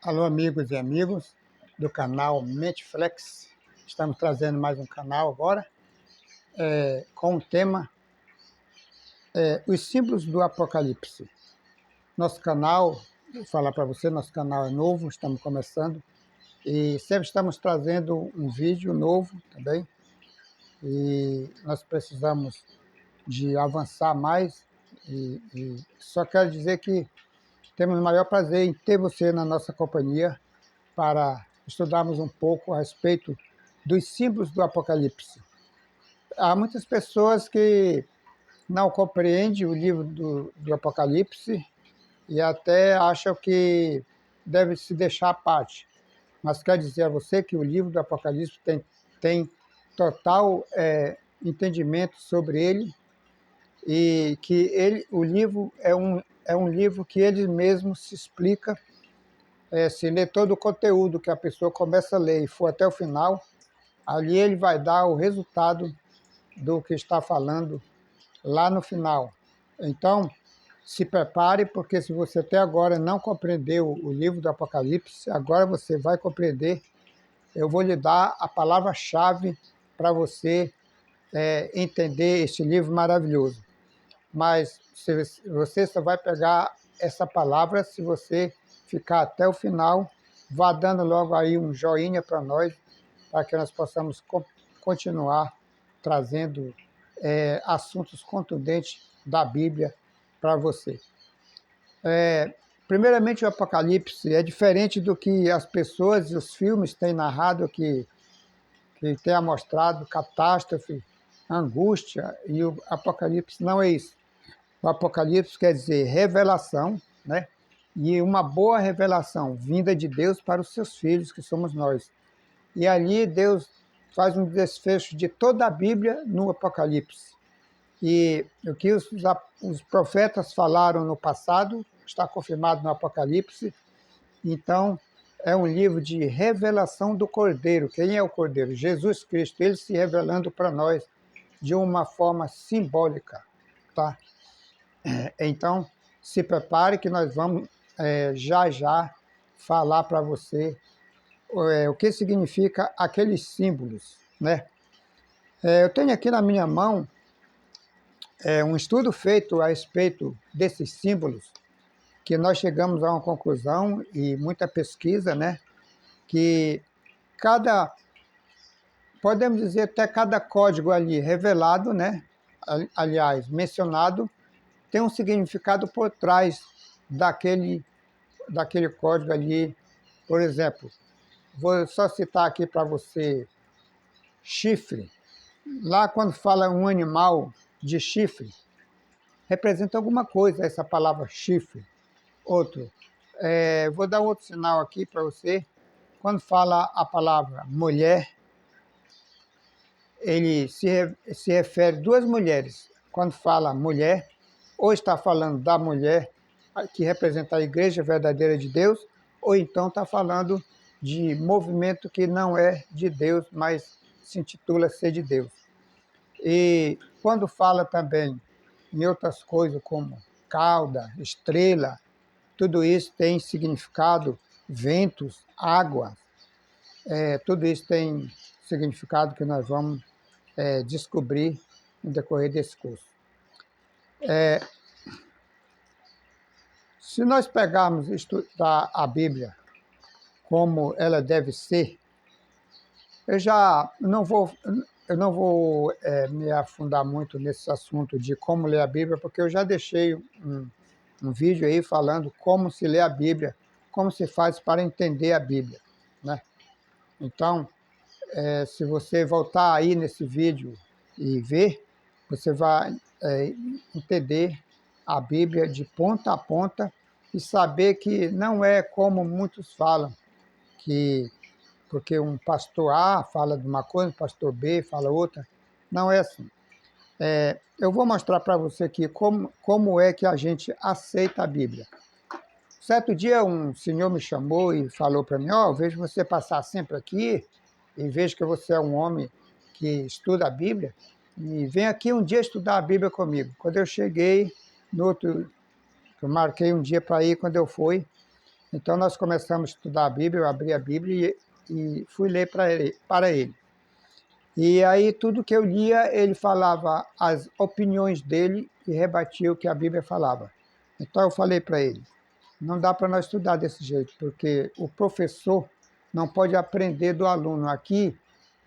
Alô, amigos e amigos do canal Menteflex. Estamos trazendo mais um canal agora, com o tema Os símbolos do Apocalipse. Nosso canal, vou falar para você, nosso canal é novo, estamos começando e sempre estamos trazendo um vídeo novo também. E nós precisamos de avançar mais e só quero dizer que temos o maior prazer em ter você na nossa companhia para estudarmos um pouco a respeito dos símbolos do Apocalipse. Há muitas pessoas que não compreendem o livro do Apocalipse e até acham que deve se deixar à parte. Mas quero dizer a você que o livro do Apocalipse tem total entendimento sobre ele e que o livro é um livro que ele mesmo se explica. Se ler todo o conteúdo que a pessoa começa a ler e for até o final, ali ele vai dar o resultado do que está falando lá no final. Então, se prepare, porque se você até agora não compreendeu o livro do Apocalipse, agora você vai compreender. Eu vou lhe dar a palavra-chave para você entender este livro maravilhoso. Mas você só vai pegar essa palavra se você ficar até o final. Vá dando logo aí um joinha para nós, para que nós possamos continuar trazendo assuntos contundentes da Bíblia para você. Primeiramente, o Apocalipse é diferente do que as pessoas e os filmes têm narrado, que tem mostrado catástrofe, angústia, e o Apocalipse não é isso. O Apocalipse quer dizer revelação, né? E uma boa revelação vinda de Deus para os seus filhos, que somos nós. E ali Deus faz um desfecho de toda a Bíblia no Apocalipse. E o que os profetas falaram no passado está confirmado no Apocalipse. Então, é um livro de revelação do Cordeiro. Quem é o Cordeiro? Jesus Cristo, ele se revelando para nós de uma forma simbólica, tá? Então, se prepare que nós vamos já falar para você o que significa aqueles símbolos, né? Eu tenho aqui na minha mão um estudo feito a respeito desses símbolos, que nós chegamos a uma conclusão e muita pesquisa, né? Que podemos dizer até cada código ali revelado, né? Aliás, mencionado, tem um significado por trás daquele código ali. Por exemplo, vou só citar aqui para você chifre. Lá quando fala um animal de chifre, representa alguma coisa essa palavra chifre. Outro, vou dar outro sinal aqui para você. Quando fala a palavra mulher, ele se refere a duas mulheres. Quando fala mulher, ou está falando da mulher que representa a Igreja Verdadeira de Deus, ou então está falando de movimento que não é de Deus, mas se intitula ser de Deus. E quando fala também em outras coisas como cauda, estrela, tudo isso tem significado, ventos, água, tudo isso tem significado que nós vamos descobrir no decorrer desse curso. Se nós pegarmos e estudar a Bíblia como ela deve ser, eu não vou me afundar muito nesse assunto de como ler a Bíblia, porque eu já deixei um vídeo aí falando como se lê a Bíblia, como se faz para entender a Bíblia, né? Então, se você voltar aí nesse vídeo e ver, você vai entender a Bíblia de ponta a ponta e saber que não é como muitos falam, que porque um pastor A fala de uma coisa, um pastor B fala outra. Não é assim. Eu vou mostrar para você aqui como é que a gente aceita a Bíblia. Certo dia um senhor me chamou e falou para mim: eu vejo você passar sempre aqui e vejo que você é um homem que estuda a Bíblia e vem aqui um dia estudar a Bíblia comigo. Quando eu cheguei, eu marquei um dia para ir, quando eu fui, Então nós começamos a estudar a Bíblia, eu abri a Bíblia e fui ler para ele. E aí tudo que eu lia, ele falava as opiniões dele e rebatia o que a Bíblia falava. Então eu falei para ele, não dá para nós estudar desse jeito, porque o professor não pode aprender do aluno. Aqui,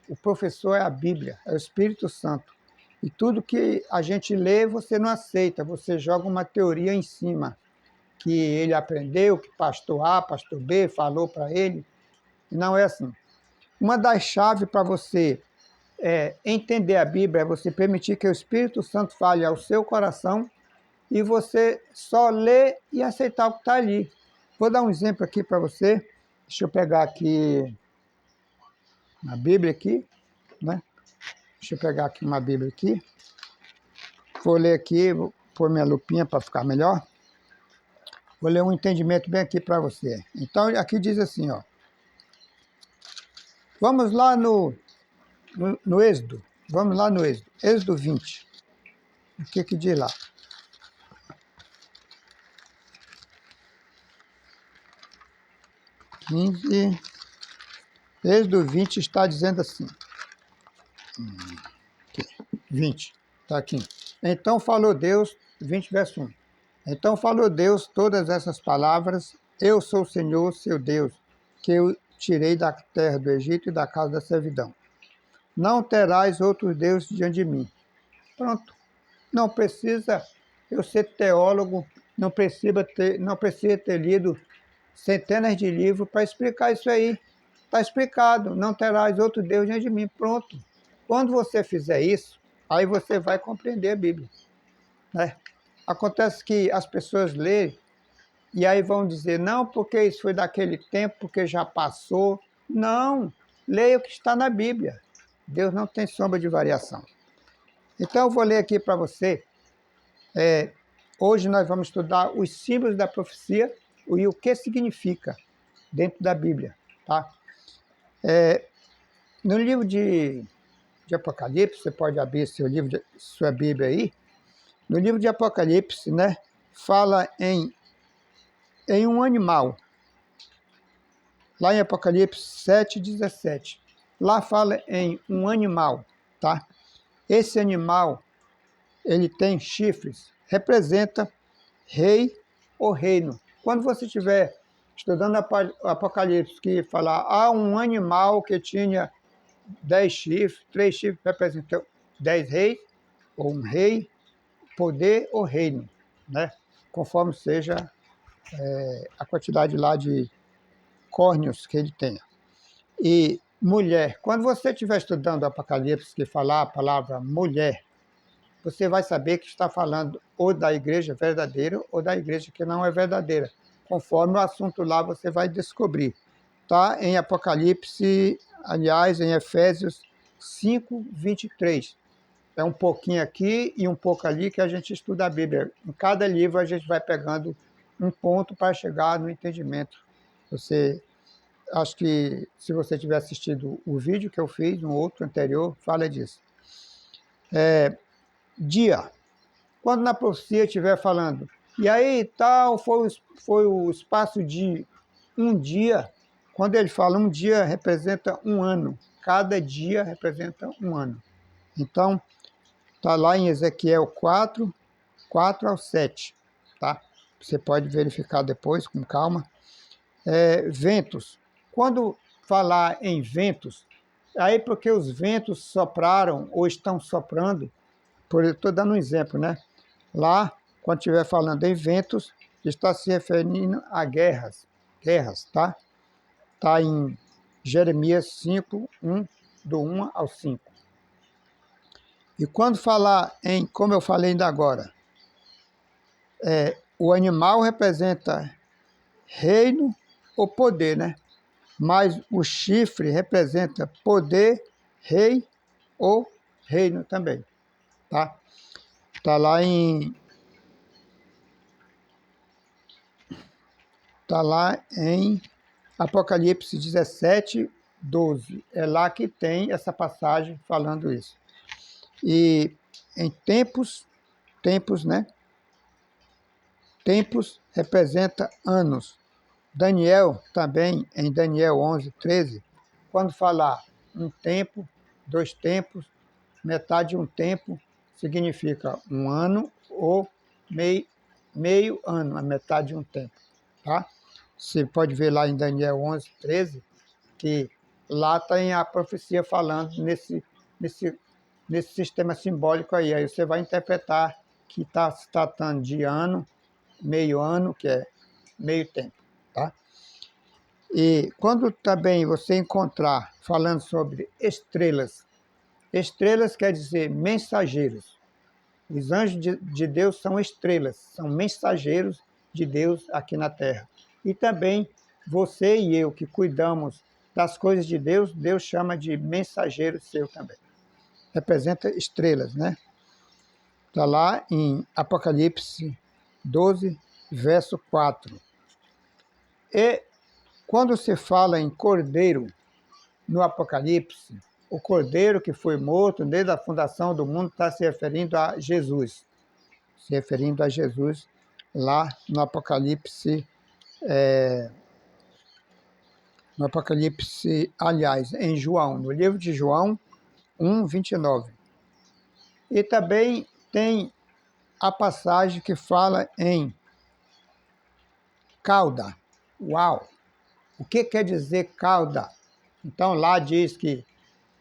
o professor é a Bíblia, é o Espírito Santo. E tudo que a gente lê, você não aceita, você joga uma teoria em cima, que ele aprendeu, que pastor A, pastor B falou para ele. Não é assim. Uma das chaves para você entender a Bíblia é você permitir que o Espírito Santo fale ao seu coração e você só ler e aceitar o que está ali. Vou dar um exemplo aqui para você. Deixa eu pegar aqui a Bíblia aqui, né? Deixa eu pegar aqui uma Bíblia aqui. Vou ler aqui, vou pôr minha lupinha para ficar melhor. Vou ler um entendimento bem aqui para você. Então, aqui diz assim, ó. Vamos lá no Êxodo. Vamos lá no Êxodo. Êxodo 20. O que diz lá? Êxodo 20 está dizendo assim. 20. Está aqui. Então falou Deus, 20 verso 1. Então falou Deus todas essas palavras. Eu sou o Senhor, seu Deus, que eu tirei da terra do Egito e da casa da servidão. Não terás outros deuses diante de mim. Pronto. Não precisa eu ser teólogo, não precisa ter lido centenas de livros para explicar isso aí. Está explicado, não terás outro Deus diante de mim. Pronto. Quando você fizer isso, aí você vai compreender a Bíblia, né? Acontece que as pessoas leem e aí vão dizer, não, porque isso foi daquele tempo, porque já passou. Não, leia o que está na Bíblia. Deus não tem sombra de variação. Então eu vou ler aqui para você. Hoje nós vamos estudar os símbolos da profecia e o que significa dentro da Bíblia, tá? No livro de Apocalipse, você pode abrir sua Bíblia aí. No livro de Apocalipse, né, fala em um animal. Lá em Apocalipse 7:17. Lá fala em um animal, tá? Esse animal, ele tem chifres, representa rei ou reino. Quando você estiver estudando Apocalipse, que falar, um animal que tinha 10 chifres, 3 chifres representam 10 reis, ou um rei, poder ou reino, né? Conforme seja a quantidade lá de córneos que ele tenha. E mulher, quando você estiver estudando Apocalipse, que falar a palavra mulher, você vai saber que está falando ou da igreja verdadeira ou da igreja que não é verdadeira. Conforme o assunto lá, você vai descobrir. Está em Apocalipse, aliás, em Efésios 5:23. É um pouquinho aqui e um pouco ali que a gente estuda a Bíblia. Em cada livro a gente vai pegando um ponto para chegar no entendimento. Acho que se você tiver assistido o vídeo que eu fiz, um outro anterior, fala disso. Dia. Quando na profecia estiver falando, e aí tal foi o espaço de um dia, quando ele fala um dia representa um ano, cada dia representa um ano. Então, está lá em Ezequiel 4 ao 7, tá? Você pode verificar depois, com calma. Ventos. Quando falar em ventos, aí porque os ventos sopraram ou estão soprando, estou dando um exemplo, né? Lá, quando estiver falando em ventos, está se referindo a guerras, tá? Está em Jeremias 5:1, do 1 ao 5. E quando falar em, como eu falei ainda agora, o animal representa reino ou poder, né? Mas o chifre representa poder, rei ou reino também, tá? Tá lá em Apocalipse 17:12. É lá que tem essa passagem falando isso. E em tempos, né? Tempos representa anos. Daniel também, em Daniel 11:13, quando falar um tempo, 2 tempos, metade de um tempo, significa um ano ou meio ano, a metade de um tempo, tá? Você pode ver lá em Daniel 11:13, que lá tem a profecia falando nesse sistema simbólico aí. Aí você vai interpretar que está se tratando de ano, que é meio tempo, tá? E quando também você encontrar falando sobre estrelas, estrelas quer dizer mensageiros. Os anjos de Deus são estrelas, são mensageiros de Deus aqui na terra. E também você e eu que cuidamos das coisas de Deus, Deus chama de mensageiro seu também. Representa estrelas, né? Está lá em Apocalipse 12, verso 4. E quando se fala em cordeiro no Apocalipse, o cordeiro que foi morto desde a fundação do mundo está se referindo a Jesus. Se referindo a Jesus lá no Apocalipse, aliás, em João, no livro de João 1:29. E também tem a passagem que fala em cauda. Uau! O que quer dizer cauda? Então lá diz que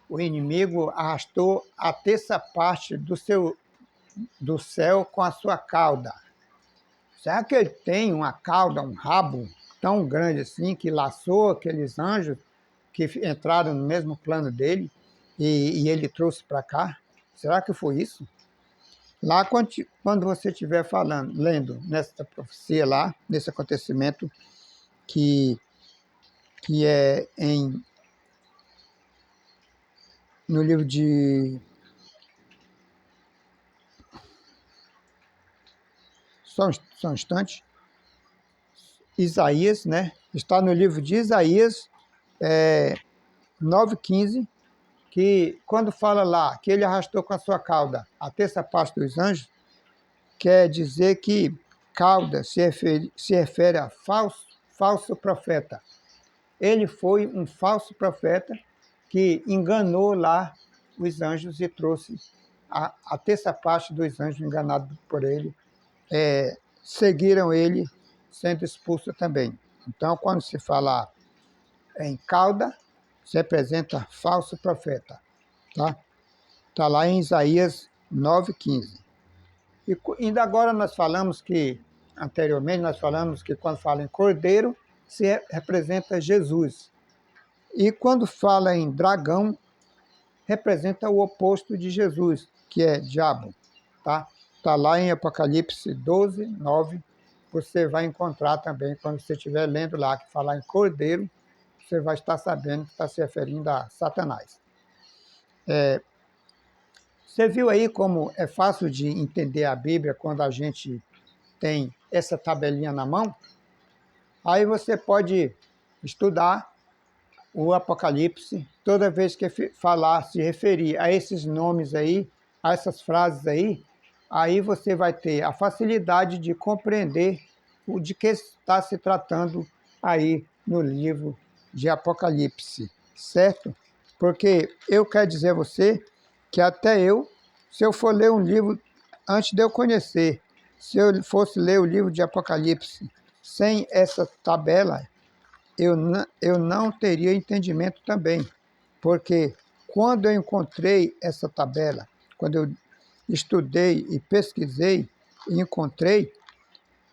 o inimigo arrastou a terça parte do céu com a sua cauda. Será que ele tem uma cauda, um rabo tão grande assim que laçou aqueles anjos que entraram no mesmo plano dele e ele trouxe para cá? Será que foi isso? Lá quando você estiver falando, lendo nessa profecia lá, nesse acontecimento que é no livro de... Só um instante. Isaías, né? Está no livro de Isaías 9:15, que quando fala lá que ele arrastou com a sua cauda a terça parte dos anjos, quer dizer que cauda se refere a falso profeta. Ele foi um falso profeta que enganou lá os anjos e trouxe a terça parte dos anjos enganados por ele, seguiram ele sendo expulso também. Então, quando se fala em cauda, se representa falso profeta, tá? Está lá em Isaías 9:15. E ainda agora anteriormente nós falamos que quando fala em cordeiro, representa Jesus. E quando fala em dragão, representa o oposto de Jesus, que é diabo, tá? Está lá em Apocalipse 12:9. Você vai encontrar também, quando você estiver lendo lá, que falar em cordeiro, você vai estar sabendo que está se referindo a Satanás. Você viu aí como é fácil de entender a Bíblia quando a gente tem essa tabelinha na mão? Aí você pode estudar o Apocalipse, toda vez que falar, se referir a esses nomes aí, a essas frases aí você vai ter a facilidade de compreender o de que está se tratando aí no livro de Apocalipse, certo? Porque eu quero dizer a você que até eu, se eu for ler um livro antes de eu conhecer, se eu fosse ler o livro de Apocalipse sem essa tabela, eu não teria entendimento também, porque quando eu encontrei essa tabela, quando eu estudei e pesquisei e encontrei,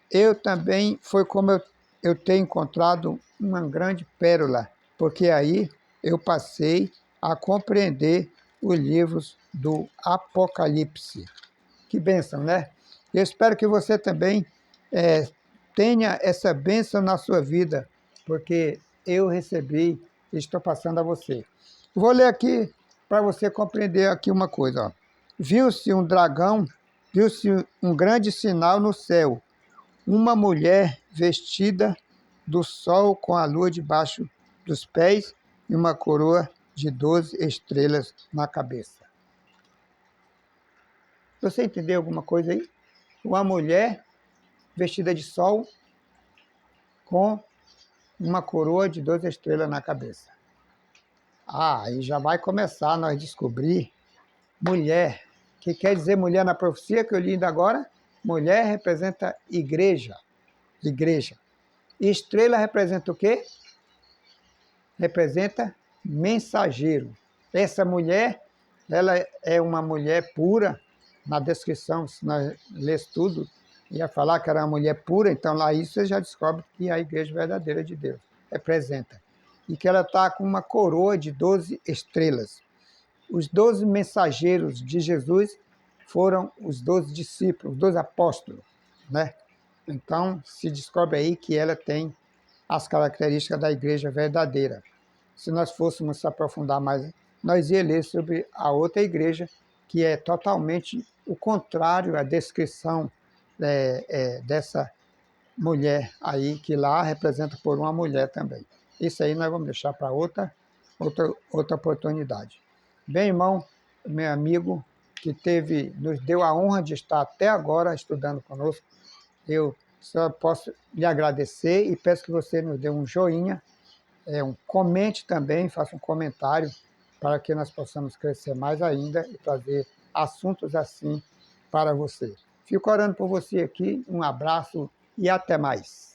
eu também foi como eu ter encontrado uma grande pérola, porque aí eu passei a compreender os livros do Apocalipse. Que bênção, né? Eu espero que você também tenha essa bênção na sua vida, porque eu recebi e estou passando a você. Vou ler aqui para você compreender aqui uma coisa. Ó. Viu-se um dragão, viu-se um grande sinal no céu, uma mulher vestida do sol com a lua debaixo dos pés e uma coroa de 12 estrelas na cabeça. Você entendeu alguma coisa aí? Uma mulher vestida de sol com uma coroa de 12 estrelas na cabeça. Aí já vai começar a nós descobrir mulher. O que quer dizer mulher na profecia que eu li ainda agora? Mulher representa igreja. Igreja. Estrela representa o quê? Representa mensageiro. Essa mulher, ela é uma mulher pura. Na descrição, se nós lês tudo, ia falar que era uma mulher pura, então lá isso você já descobre que é a igreja verdadeira de Deus representa. E que ela está com uma coroa de 12 estrelas. Os 12 mensageiros de Jesus foram os 12 discípulos, os 12 apóstolos, né? Então, se descobre aí que ela tem as características da igreja verdadeira. Se nós fôssemos se aprofundar mais, nós ia ler sobre a outra igreja, que é totalmente o contrário à descrição dessa mulher aí, que lá representa por uma mulher também. Isso aí nós vamos deixar para outra oportunidade. Bem, irmão, meu amigo, que nos deu a honra de estar até agora estudando conosco, eu só posso lhe agradecer e peço que você nos dê um joinha, comente também, faça um comentário para que nós possamos crescer mais ainda e trazer assuntos assim para você. Fico orando por você aqui, um abraço e até mais.